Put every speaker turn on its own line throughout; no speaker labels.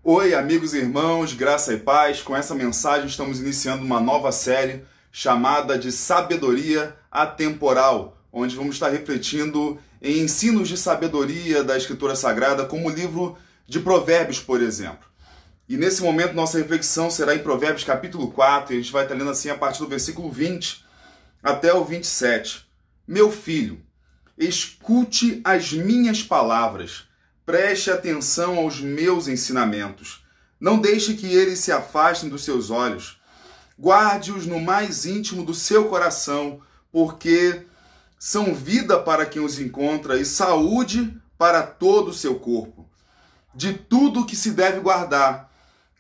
Oi, amigos e irmãos, graça e paz. Com essa mensagem estamos iniciando uma nova série chamada de Sabedoria Atemporal, onde vamos estar refletindo em ensinos de sabedoria da Escritura Sagrada, como o livro de Provérbios, por exemplo. E nesse momento nossa reflexão será em Provérbios capítulo 4, e a gente vai estar lendo assim a partir do versículo 20 até o 27. Meu filho, escute as minhas palavras. Preste atenção aos meus ensinamentos. Não deixe que eles se afastem dos seus olhos. Guarde-os no mais íntimo do seu coração, porque são vida para quem os encontra e saúde para todo o seu corpo. De tudo que se deve guardar,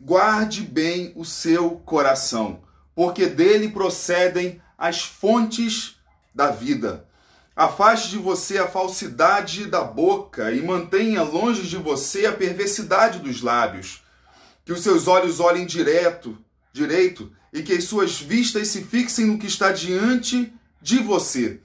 guarde bem o seu coração, porque dele procedem as fontes da vida. Afaste de você a falsidade da boca e mantenha longe de você a perversidade dos lábios. Que os seus olhos olhem direito e que as suas vistas se fixem no que está diante de você.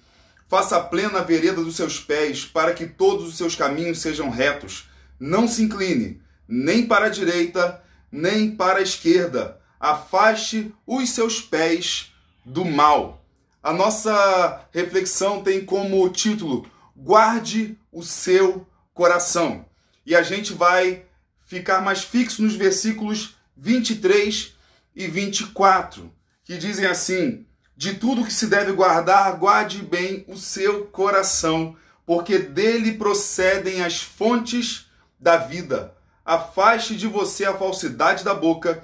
Faça plena a vereda dos seus pés para que todos os seus caminhos sejam retos. Não se incline nem para a direita, nem para a esquerda. Afaste os seus pés do mal. A nossa reflexão tem como título Guarde o seu coração. E a gente vai ficar mais fixo nos versículos 23 e 24, que dizem assim: de tudo que se deve guardar, guarde bem o seu coração, porque dele procedem as fontes da vida. Afaste de você a falsidade da boca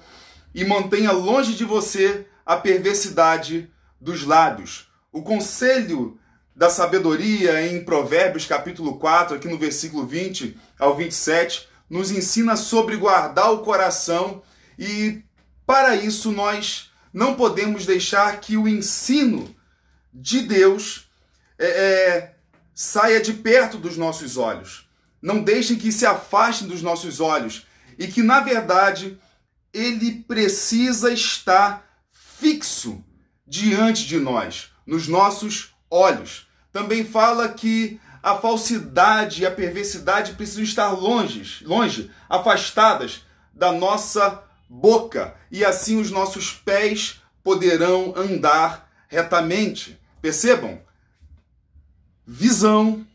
e mantenha longe de você a perversidade dos lábios. O conselho da sabedoria em Provérbios capítulo 4, aqui no versículo 20 ao 27, nos ensina sobre guardar o coração, e para isso nós não podemos deixar que o ensino de Deus saia de perto dos nossos olhos. Não deixem que se afastem dos nossos olhos, e que na verdade ele precisa estar fixo diante de nós, nos nossos olhos. Também fala que a falsidade e a perversidade precisam estar longe, afastadas da nossa boca, e assim os nossos pés poderão andar retamente. Percebam? Visão,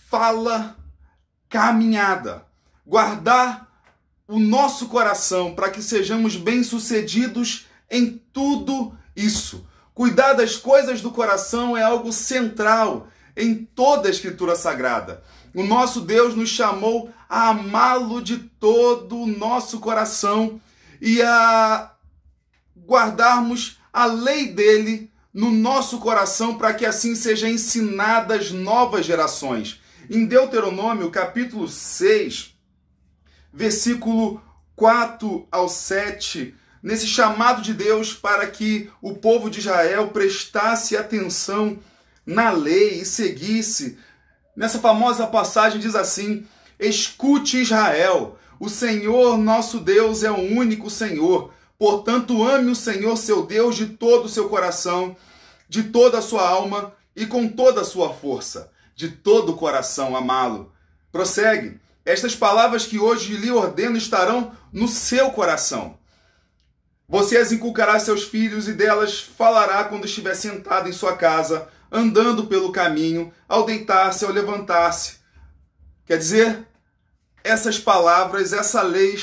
fala, caminhada. Guardar o nosso coração para que sejamos bem-sucedidos em tudo isso. Cuidar das coisas do coração é algo central em toda a Escritura Sagrada. O nosso Deus nos chamou a amá-lo de todo o nosso coração e a guardarmos a lei dele no nosso coração para que assim seja ensinada às novas gerações. Em Deuteronômio, capítulo 6, versículo 4 ao 7, nesse chamado de Deus para que o povo de Israel prestasse atenção na lei e seguisse. Nessa famosa passagem diz assim: escute Israel, o Senhor nosso Deus é o único Senhor. Portanto, ame o Senhor seu Deus de todo o seu coração, de toda a sua alma e com toda a sua força. De todo o coração amá-lo. Prossegue. Estas palavras que hoje lhe ordeno estarão no seu coração. Você as inculcará a seus filhos e delas falará quando estiver sentado em sua casa, andando pelo caminho, ao deitar-se, ao levantar-se. Quer dizer, essas palavras, essa lei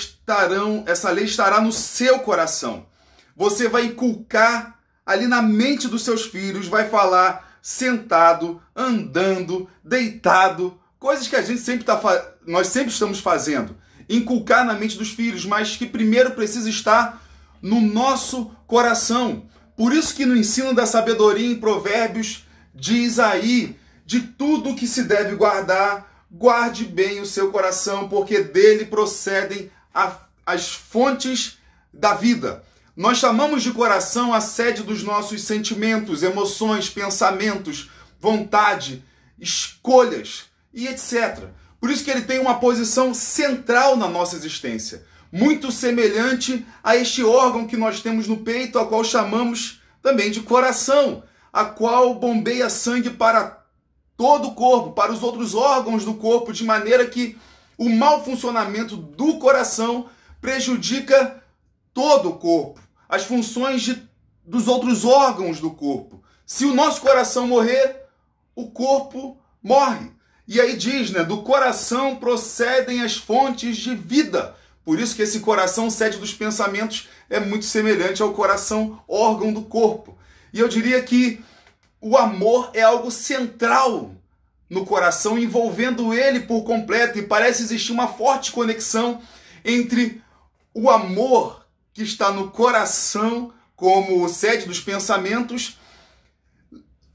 estará no seu coração. Você vai inculcar ali na mente dos seus filhos, vai falar sentado, andando, deitado, coisas que nós sempre estamos fazendo. Inculcar na mente dos filhos, mas que primeiro precisa estar no nosso coração. Por isso que no ensino da sabedoria em Provérbios diz aí: de tudo que se deve guardar, guarde bem o seu coração, porque dele procedem as fontes da vida. Nós chamamos de coração a sede dos nossos sentimentos, emoções, pensamentos, vontade, escolhas e etc. Por isso que ele tem uma posição central na nossa existência, muito semelhante a este órgão que nós temos no peito, a qual chamamos também de coração, a qual bombeia sangue para todo o corpo, para os outros órgãos do corpo, de maneira que O mau funcionamento do coração prejudica todo o corpo, as funções dos outros órgãos do corpo. Se o nosso coração morrer, o corpo morre. E aí diz, né, do coração procedem as fontes de vida. Por isso que esse coração, sede dos pensamentos, é muito semelhante ao coração, órgão do corpo. E eu diria que o amor é algo central no coração, envolvendo ele por completo, e parece existir uma forte conexão entre o amor que está no coração, como sede dos pensamentos,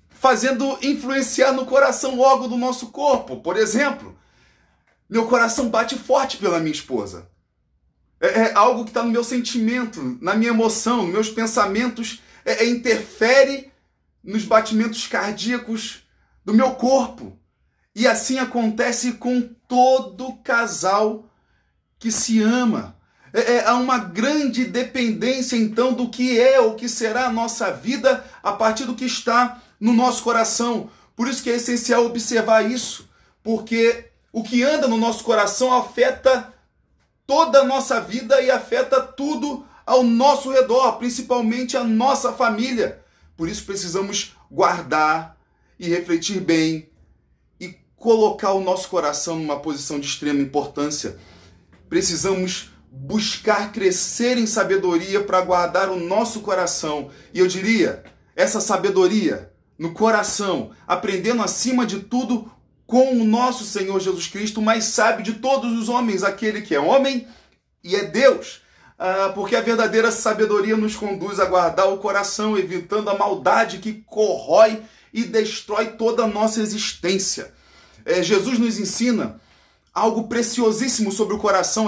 fazendo influenciar no coração o órgão do nosso corpo. Por exemplo, meu coração bate forte pela minha esposa. É algo que está no meu sentimento, na minha emoção, nos meus pensamentos, interfere nos batimentos cardíacos do meu corpo. E assim acontece com todo casal que se ama. Há uma grande dependência, então, do que é ou que será a nossa vida a partir do que está no nosso coração. Por isso que é essencial observar isso, porque o que anda no nosso coração afeta toda a nossa vida e afeta tudo ao nosso redor, principalmente a nossa família. Por isso precisamos guardar e refletir bem e colocar o nosso coração numa posição de extrema importância. Precisamos buscar crescer em sabedoria para guardar o nosso coração. E eu diria, essa sabedoria no coração, aprendendo acima de tudo com o nosso Senhor Jesus Cristo, o mais sábio de todos os homens, aquele que é homem e é Deus. Porque a verdadeira sabedoria nos conduz a guardar o coração, evitando a maldade que corrói e destrói toda a nossa existência. Jesus nos ensina algo preciosíssimo sobre o coração.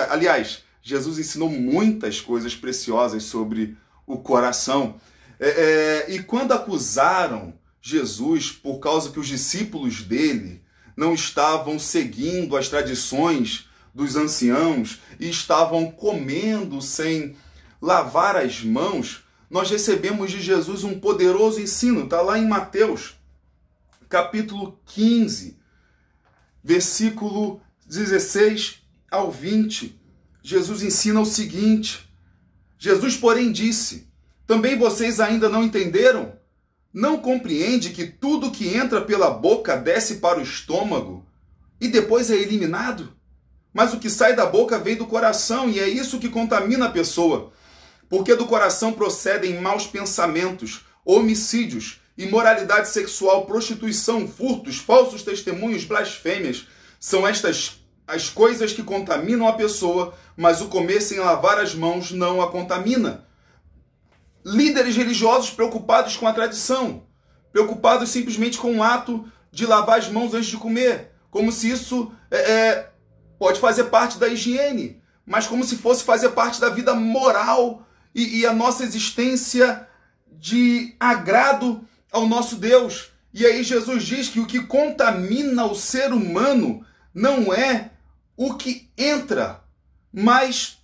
Aliás, Jesus ensinou muitas coisas preciosas sobre o coração. E quando acusaram Jesus por causa que os discípulos dele não estavam seguindo as tradições dos anciãos e estavam comendo sem lavar as mãos, nós recebemos de Jesus um poderoso ensino. Está lá em Mateus, capítulo 15, versículo 16 ao 20. Jesus ensina o seguinte: Jesus, porém, disse: também vocês ainda não entenderam? Não compreende que tudo que entra pela boca desce para o estômago e depois é eliminado? Mas o que sai da boca vem do coração, e é isso que contamina a pessoa. Porque do coração procedem maus pensamentos, homicídios, imoralidade sexual, prostituição, furtos, falsos testemunhos, blasfêmias. São estas as coisas que contaminam a pessoa, mas o comer sem lavar as mãos não a contamina. Líderes religiosos preocupados com a tradição, preocupados simplesmente com o ato de lavar as mãos antes de comer, como se isso pode fazer parte da higiene, mas como se fosse fazer parte da vida moral e a nossa existência de agrado ao nosso Deus. E aí Jesus diz que o que contamina o ser humano não é o que entra, mas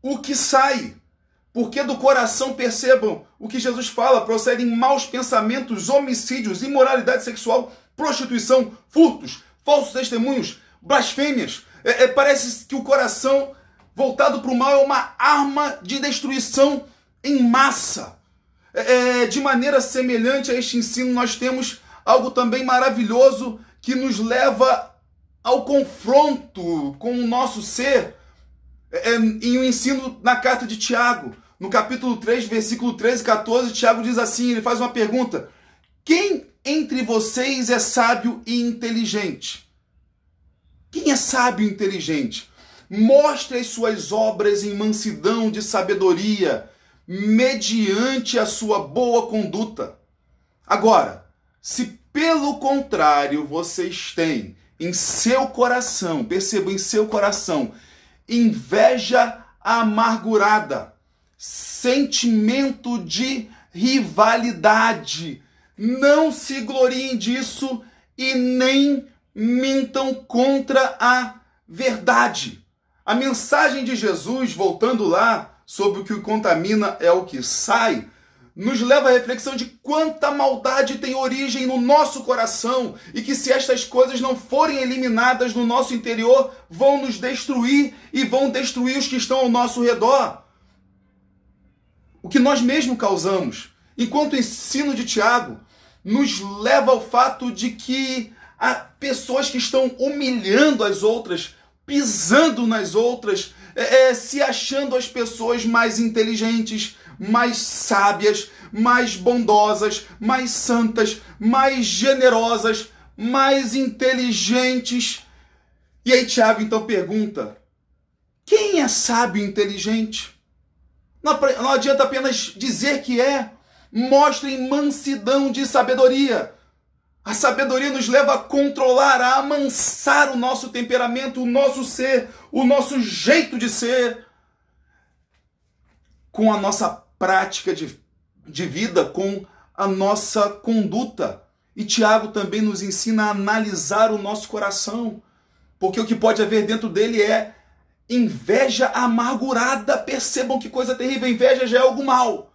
o que sai. Porque do coração, percebam o que Jesus fala, procedem maus pensamentos, homicídios, imoralidade sexual, prostituição, furtos, falsos testemunhos, blasfêmias. Parece que o coração voltado para o mal é uma arma de destruição em massa. De maneira semelhante a este ensino, nós temos algo também maravilhoso que nos leva ao confronto com o nosso ser. Em um ensino na carta de Tiago, no capítulo 3, versículo 13 e 14, Tiago diz assim, ele faz uma pergunta: quem entre vocês é sábio e inteligente? Quem é sábio e inteligente? Mostre as suas obras em mansidão de sabedoria, mediante a sua boa conduta. Agora, se pelo contrário vocês têm em seu coração, percebam, em seu coração, inveja amargurada, sentimento de rivalidade, não se gloriem disso e nem mintam contra a verdade. A mensagem de Jesus, voltando lá, sobre o que contamina é o que sai, nos leva à reflexão de quanta maldade tem origem no nosso coração e que se estas coisas não forem eliminadas no nosso interior, vão nos destruir e vão destruir os que estão ao nosso redor. O que nós mesmos causamos. Enquanto o ensino de Tiago nos leva ao fato de que há pessoas que estão humilhando as outras, pisando nas outras, se achando as pessoas mais inteligentes, mais sábias, mais bondosas, mais santas, mais generosas, mais inteligentes. E aí Tiago então pergunta: quem é sábio e inteligente? Não adianta apenas dizer que é. Mostrem mansidão de sabedoria. A sabedoria nos leva a controlar, a amansar o nosso temperamento, o nosso ser, o nosso jeito de ser, com a nossa prática de vida, com a nossa conduta. E Tiago também nos ensina a analisar o nosso coração, porque o que pode haver dentro dele é inveja amargurada. Percebam que coisa terrível, a inveja já é algo mal.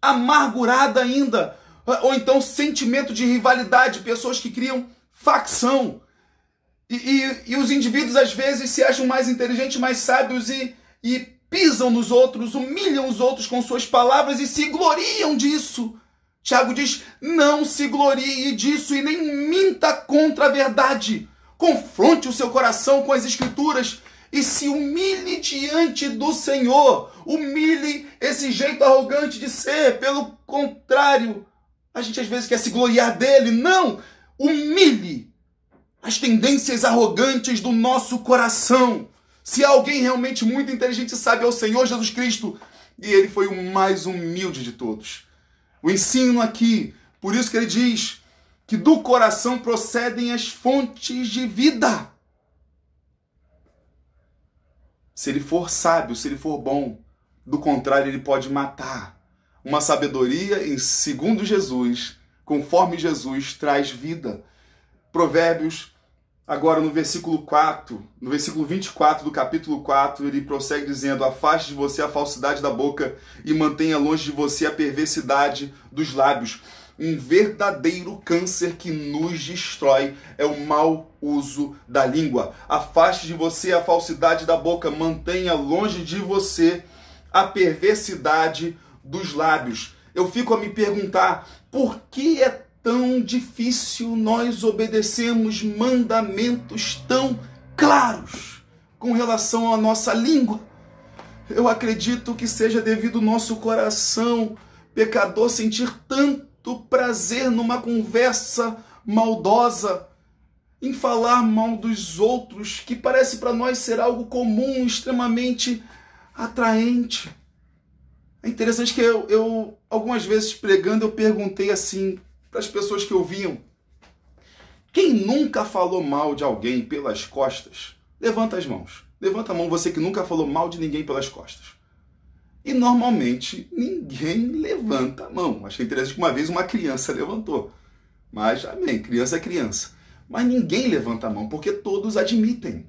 Amargurada ainda, ou então sentimento de rivalidade, pessoas que criam facção. E os indivíduos às vezes se acham mais inteligentes, mais sábios e pisam nos outros, humilham os outros com suas palavras e se gloriam disso. Tiago diz: não se glorie disso e nem minta contra a verdade. Confronte o seu coração com as Escrituras e se humilhe diante do Senhor. Humilhe esse jeito arrogante de ser. Pelo contrário, a gente às vezes quer se gloriar dele. Não! Humilhe as tendências arrogantes do nosso coração. Se há alguém realmente muito inteligente e sábio, é o Senhor Jesus Cristo. E ele foi o mais humilde de todos. O ensino aqui, por isso que ele diz que do coração procedem as fontes de vida. Se ele for sábio, se ele for bom, do contrário, ele pode matar. Uma sabedoria segundo Jesus, conforme Jesus, traz vida. Provérbios, agora no versículo 4, no versículo 24 do capítulo 4, ele prossegue dizendo: afaste de você a falsidade da boca e mantenha longe de você a perversidade dos lábios. Um verdadeiro câncer que nos destrói é o mau uso da língua. Afaste de você a falsidade da boca, mantenha longe de você a perversidade dos lábios. Eu fico a me perguntar, por que é tão difícil nós obedecermos mandamentos tão claros com relação à nossa língua? Eu acredito que seja devido ao nosso coração pecador sentir tanto prazer numa conversa maldosa, em falar mal dos outros, que parece para nós ser algo comum, extremamente atraente. É interessante que eu algumas vezes pregando, eu perguntei assim para as pessoas que ouviam: quem nunca falou mal de alguém pelas costas? Levanta as mãos. Levanta a mão, você que nunca falou mal de ninguém pelas costas. E normalmente ninguém levanta a mão. Achei interessante que uma vez uma criança levantou. Mas, amém, criança é criança. Mas ninguém levanta a mão, porque todos admitem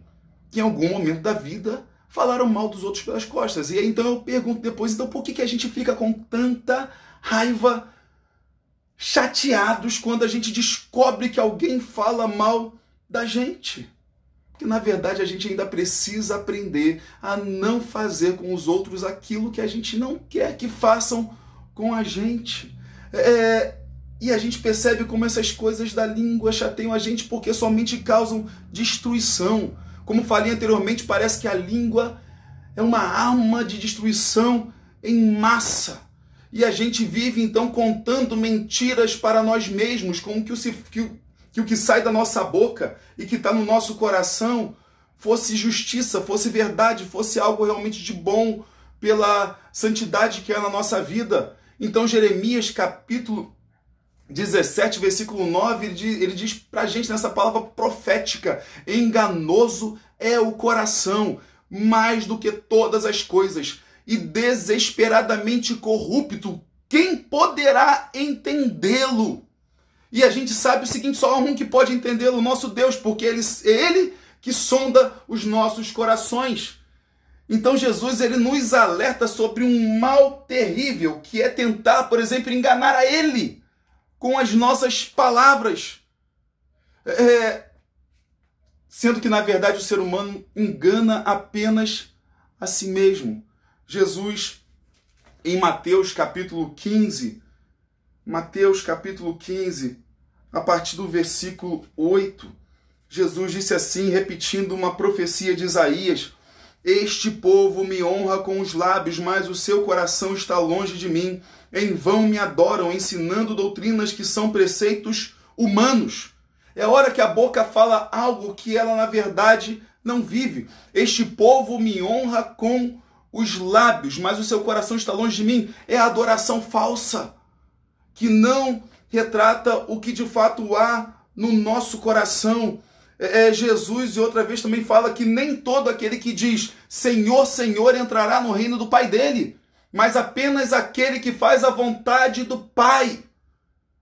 que em algum momento da vida falaram mal dos outros pelas costas. E aí então eu pergunto depois, então por que a gente fica com tanta raiva, chateados quando a gente descobre que alguém fala mal da gente? Que na verdade a gente ainda precisa aprender a não fazer com os outros aquilo que a gente não quer que façam com a gente. E a gente percebe como essas coisas da língua chateiam a gente porque somente causam destruição. Como falei anteriormente, parece que a língua é uma arma de destruição em massa. E a gente vive então contando mentiras para nós mesmos, como que o que sai da nossa boca e que está no nosso coração fosse justiça, fosse verdade, fosse algo realmente de bom pela santidade que é na nossa vida. Então Jeremias capítulo 17, versículo 9, ele diz pra gente nessa palavra profética: enganoso é o coração, mais do que todas as coisas, e desesperadamente corrupto, quem poderá entendê-lo? E a gente sabe o seguinte, só há um que pode entendê-lo, o nosso Deus, porque é Ele que sonda os nossos corações. Então Jesus ele nos alerta sobre um mal terrível, que é tentar, por exemplo, enganar a Ele com as nossas palavras. Sendo que, na verdade, o ser humano engana apenas a si mesmo. Jesus, em Mateus capítulo 15, a partir do versículo 8, Jesus disse assim, repetindo uma profecia de Isaías: este povo me honra com os lábios, mas o seu coração está longe de mim. Em vão me adoram, ensinando doutrinas que são preceitos humanos. É hora que a boca fala algo que ela, na verdade, não vive. Este povo me honra com os lábios, mas o seu coração está longe de mim. É a adoração falsa, que não retrata o que de fato há no nosso coração. Jesus, e outra vez, também fala que nem todo aquele que diz Senhor, Senhor entrará no reino do Pai dele, mas apenas aquele que faz a vontade do Pai.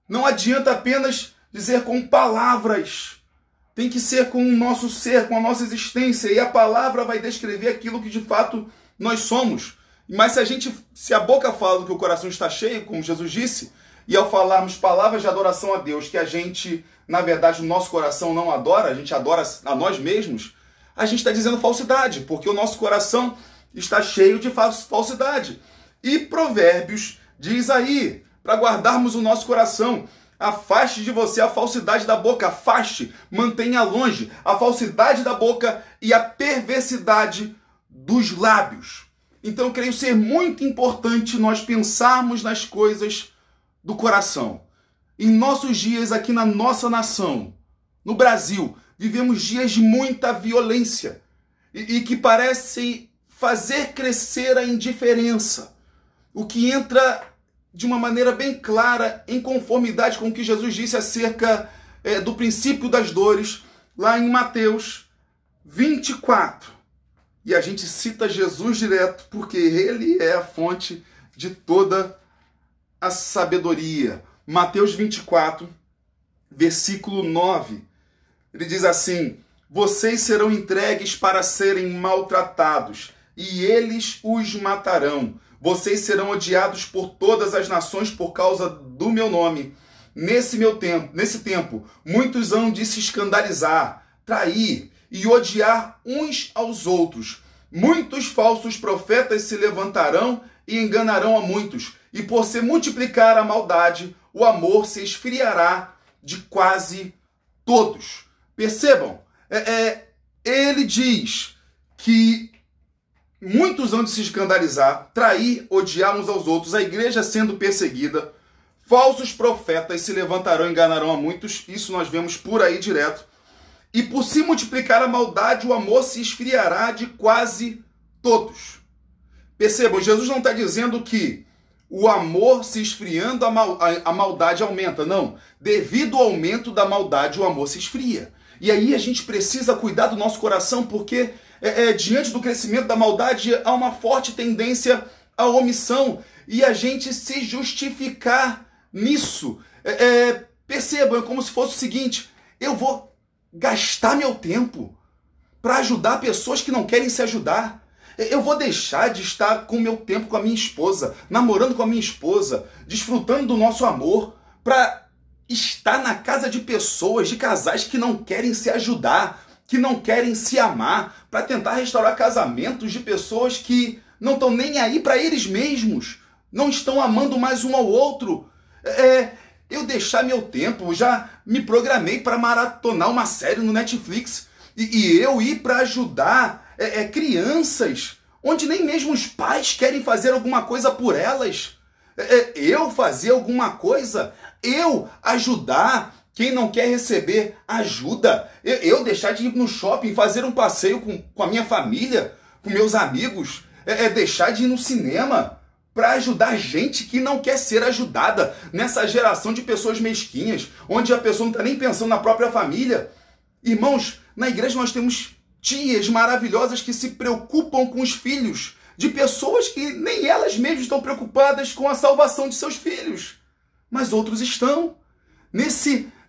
Não adianta apenas dizer com palavras, tem que ser com o nosso ser, com a nossa existência, e a palavra vai descrever aquilo que de fato nós somos. Mas se a boca fala do que o coração está cheio, como Jesus disse, e ao falarmos palavras de adoração a Deus, que a gente, na verdade, o nosso coração não adora, a gente adora a nós mesmos, a gente está dizendo falsidade, porque o nosso coração está cheio de falsidade. E Provérbios diz aí, para guardarmos o nosso coração: afaste de você a falsidade da boca, afaste, mantenha longe a falsidade da boca e a perversidade dos lábios. Então eu creio ser muito importante nós pensarmos nas coisas do coração. Em nossos dias aqui na nossa nação, no Brasil, vivemos dias de muita violência e que parecem fazer crescer a indiferença, o que entra de uma maneira bem clara em conformidade com o que Jesus disse acerca do princípio das dores, lá em Mateus 24. E a gente cita Jesus direto porque ele é a fonte de toda a sabedoria. Mateus 24, versículo 9, ele diz assim: vocês serão entregues para serem maltratados, e eles os matarão. Vocês serão odiados por todas as nações por causa do meu nome. Nesse tempo, muitos hão de se escandalizar, trair e odiar uns aos outros. Muitos falsos profetas se levantarão e enganarão a muitos. E por se multiplicar a maldade, o amor se esfriará de quase todos. Percebam, ele diz que muitos hão de se escandalizar, trair, odiar uns aos outros, a igreja sendo perseguida, falsos profetas se levantarão e enganarão a muitos, isso nós vemos por aí direto, e por se multiplicar a maldade, o amor se esfriará de quase todos. Percebam, Jesus não está dizendo que o amor se esfriando, a maldade aumenta, não. Devido ao aumento da maldade, o amor se esfria. E aí a gente precisa cuidar do nosso coração, porque diante do crescimento da maldade há uma forte tendência à omissão e a gente se justificar nisso. Percebam, é como se fosse o seguinte: eu vou gastar meu tempo para ajudar pessoas que não querem se ajudar. Eu vou deixar de estar com o meu tempo com a minha esposa, namorando com a minha esposa, desfrutando do nosso amor, para estar na casa de pessoas, de casais que não querem se ajudar, que não querem se amar, para tentar restaurar casamentos de pessoas que não estão nem aí para eles mesmos, não estão amando mais um ao outro. Eu deixar meu tempo, já me programei para maratonar uma série no Netflix e eu ir para ajudar crianças, onde nem mesmo os pais querem fazer alguma coisa por elas. Eu fazer alguma coisa, eu ajudar quem não quer receber ajuda, eu deixar de ir no shopping, fazer um passeio com a minha família, com meus amigos, deixar de ir no cinema para ajudar gente que não quer ser ajudada nessa geração de pessoas mesquinhas, onde a pessoa não está nem pensando na própria família. Irmãos, na igreja nós temos tias maravilhosas que se preocupam com os filhos de pessoas que nem elas mesmas estão preocupadas com a salvação de seus filhos, mas outros estão.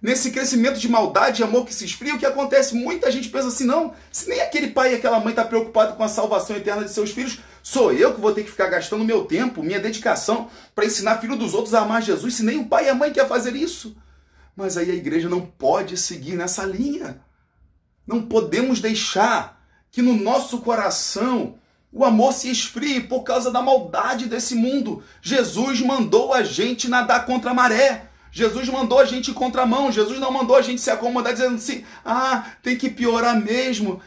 nesse crescimento de maldade e amor que se esfria, o que acontece? Muita gente pensa assim, não, se nem aquele pai e aquela mãe está preocupado com a salvação eterna de seus filhos, sou eu que vou ter que ficar gastando meu tempo, minha dedicação para ensinar filho dos outros a amar Jesus, se nem o pai e a mãe quer fazer isso. Mas aí a igreja não pode seguir nessa linha. Não podemos deixar que no nosso coração o amor se esfrie por causa da maldade desse mundo. Jesus mandou a gente nadar contra a maré. Jesus mandou a gente ir contramão. Jesus não mandou a gente se acomodar dizendo assim, tem que piorar mesmo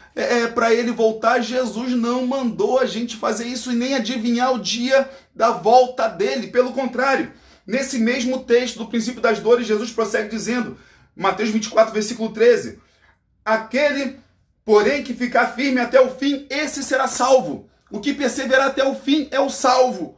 para ele voltar. Jesus não mandou a gente fazer isso e nem adivinhar o dia da volta dele. Pelo contrário, nesse mesmo texto do princípio das dores, Jesus prossegue dizendo, Mateus 24, versículo 13, aquele, porém, que ficar firme até o fim, esse será salvo. O que perseverar até o fim é o salvo.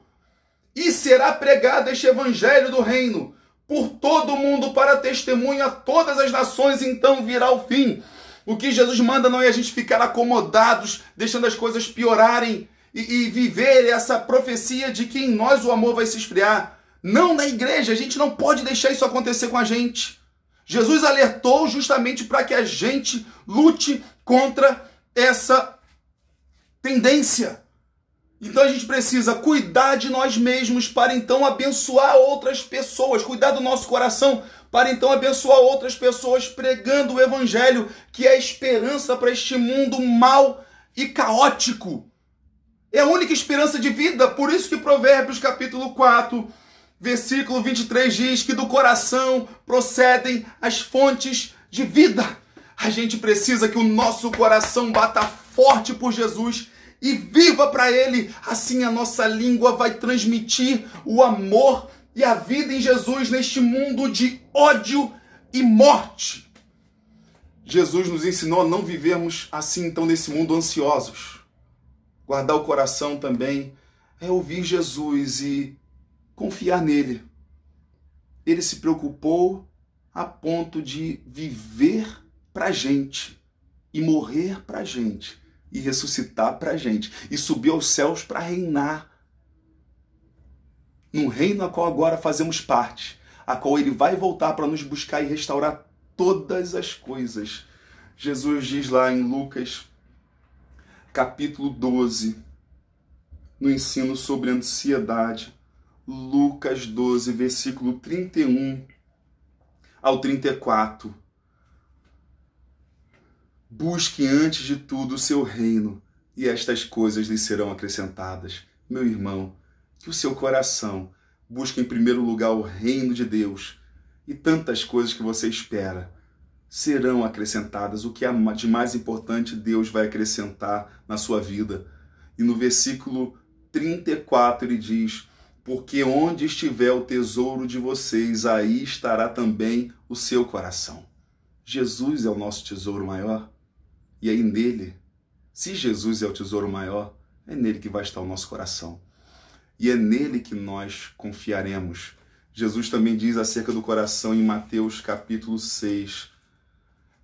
E será pregado este evangelho do reino por todo o mundo para testemunho a todas as nações, então virá o fim. O que Jesus manda não é a gente ficar acomodados, deixando as coisas piorarem e viver essa profecia de que em nós o amor vai se esfriar. Não na igreja, a gente não pode deixar isso acontecer com a gente. Jesus alertou justamente para que a gente lute contra essa tendência. Então a gente precisa cuidar de nós mesmos para então abençoar outras pessoas, cuidar do nosso coração para então abençoar outras pessoas pregando o evangelho, que é a esperança para este mundo mau e caótico. É a única esperança de vida, por isso que Provérbios capítulo 4, versículo 23 diz que do coração procedem as fontes de vida. A gente precisa que o nosso coração bata forte por Jesus e viva para ele. Assim a nossa língua vai transmitir o amor e a vida em Jesus neste mundo de ódio e morte. Jesus nos ensinou a não vivermos assim então nesse mundo ansiosos. Guardar o coração também é ouvir Jesus e confiar nele. Ele se preocupou a ponto de viver para a gente e morrer para a gente e ressuscitar para a gente e subir aos céus para reinar num reino a qual agora fazemos parte, a qual ele vai voltar para nos buscar e restaurar todas as coisas. Jesus diz lá em Lucas capítulo 12, no ensino sobre ansiedade, Lucas 12, versículo 31 ao 34. Busque antes de tudo o seu reino, e estas coisas lhe serão acrescentadas. Meu irmão, que o seu coração busque em primeiro lugar o reino de Deus, e tantas coisas que você espera serão acrescentadas. O que é de mais importante Deus vai acrescentar na sua vida. E no versículo 34 ele diz, porque onde estiver o tesouro de vocês, aí estará também o seu coração. Jesus é o nosso tesouro maior. E aí nele, se Jesus é o tesouro maior, é nele que vai estar o nosso coração. E é nele que nós confiaremos. Jesus também diz acerca do coração em Mateus capítulo 6,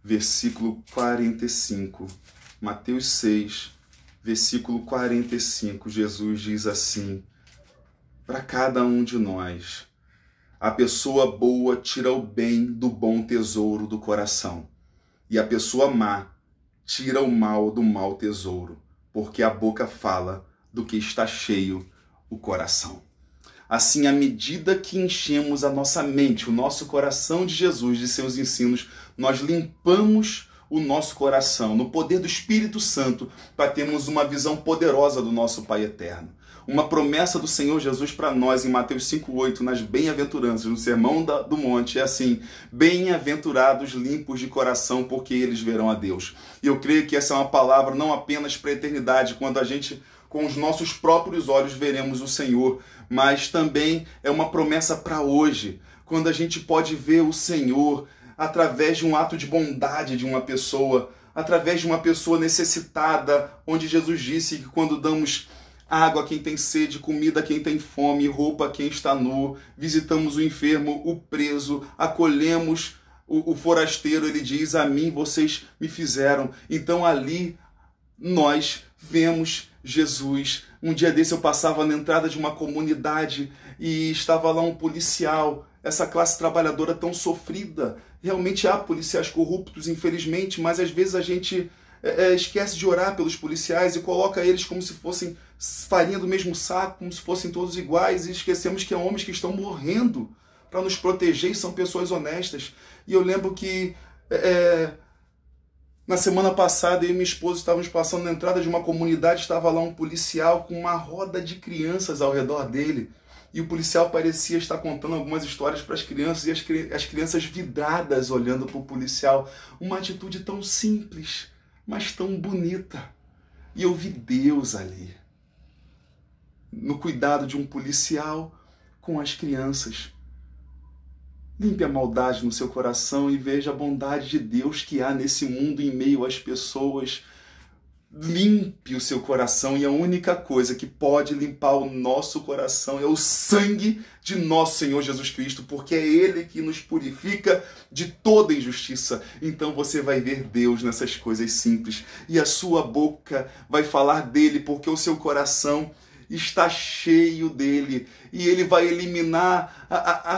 versículo 45. Mateus 6, versículo 45, Jesus diz assim, para cada um de nós, a pessoa boa tira o bem do bom tesouro do coração, e a pessoa má tira o mal do mau tesouro, porque a boca fala do que está cheio o coração. Assim, à medida que enchemos a nossa mente, o nosso coração de Jesus, de seus ensinos, nós limpamos o nosso coração no poder do Espírito Santo para termos uma visão poderosa do nosso Pai Eterno. Uma promessa do Senhor Jesus para nós em Mateus 5,8, nas bem-aventuranças, no Sermão do Monte, é assim, bem-aventurados limpos de coração, porque eles verão a Deus. E eu creio que essa é uma palavra não apenas para a eternidade, quando a gente, com os nossos próprios olhos, veremos o Senhor, mas também é uma promessa para hoje, quando a gente pode ver o Senhor através de um ato de bondade de uma pessoa, através de uma pessoa necessitada, onde Jesus disse que quando damos água a quem tem sede, comida a quem tem fome, roupa a quem está nu, visitamos o enfermo, o preso, acolhemos o forasteiro, ele diz, a mim vocês me fizeram. Então ali nós vemos Jesus. Um dia desse eu passava na entrada de uma comunidade e estava lá um policial essa classe trabalhadora tão sofrida. Realmente há policiais corruptos, infelizmente, mas às vezes a gente esquece de orar pelos policiais e coloca eles como se fossem farinha do mesmo saco, como se fossem todos iguais, e esquecemos que há homens que estão morrendo para nos proteger e são pessoas honestas. E eu lembro que na semana passada eu e minha esposa estávamos passando na entrada de uma comunidade, estava lá um policial com uma roda de crianças ao redor dele. E o policial parecia estar contando algumas histórias para as crianças e as crianças vidradas olhando para o policial. Uma atitude tão simples, mas tão bonita. E eu vi Deus ali, no cuidado de um policial com as crianças. Limpe a maldade no seu coração e veja a bondade de Deus que há nesse mundo em meio às pessoas. Limpe o seu coração, e a única coisa que pode limpar o nosso coração é o sangue de nosso Senhor Jesus Cristo, porque é Ele que nos purifica de toda injustiça. Então você vai ver Deus nessas coisas simples, e a sua boca vai falar dele, porque o seu coração está cheio dele, e ele vai eliminar a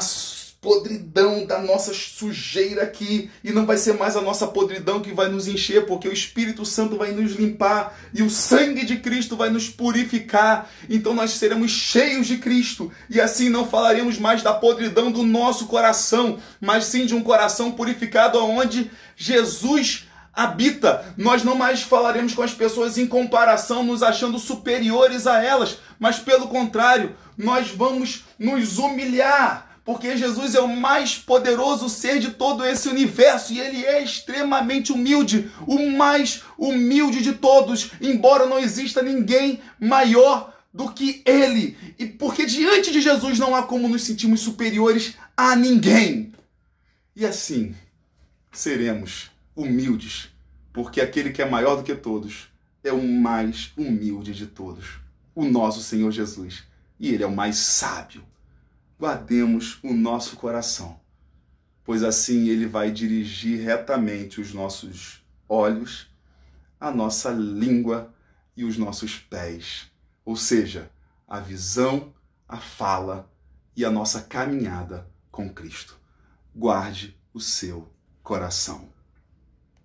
podridão da nossa sujeira aqui, e não vai ser mais a nossa podridão que vai nos encher, porque o Espírito Santo vai nos limpar e o sangue de Cristo vai nos purificar. Então nós seremos cheios de Cristo, e assim não falaremos mais da podridão do nosso coração, mas sim de um coração purificado onde Jesus habita. Nós não mais falaremos com as pessoas em comparação, nos achando superiores a elas, mas pelo contrário, nós vamos nos humilhar, porque Jesus é o mais poderoso ser de todo esse universo, e ele é extremamente humilde, o mais humilde de todos, embora não exista ninguém maior do que ele. E porque diante de Jesus não há como nos sentirmos superiores a ninguém. E assim seremos humildes, porque aquele que é maior do que todos é o mais humilde de todos, o nosso Senhor Jesus, e ele é o mais sábio. Guardemos o nosso coração, pois assim ele vai dirigir retamente os nossos olhos, a nossa língua e os nossos pés, ou seja, a visão, a fala e a nossa caminhada com Cristo. Guarde o seu coração.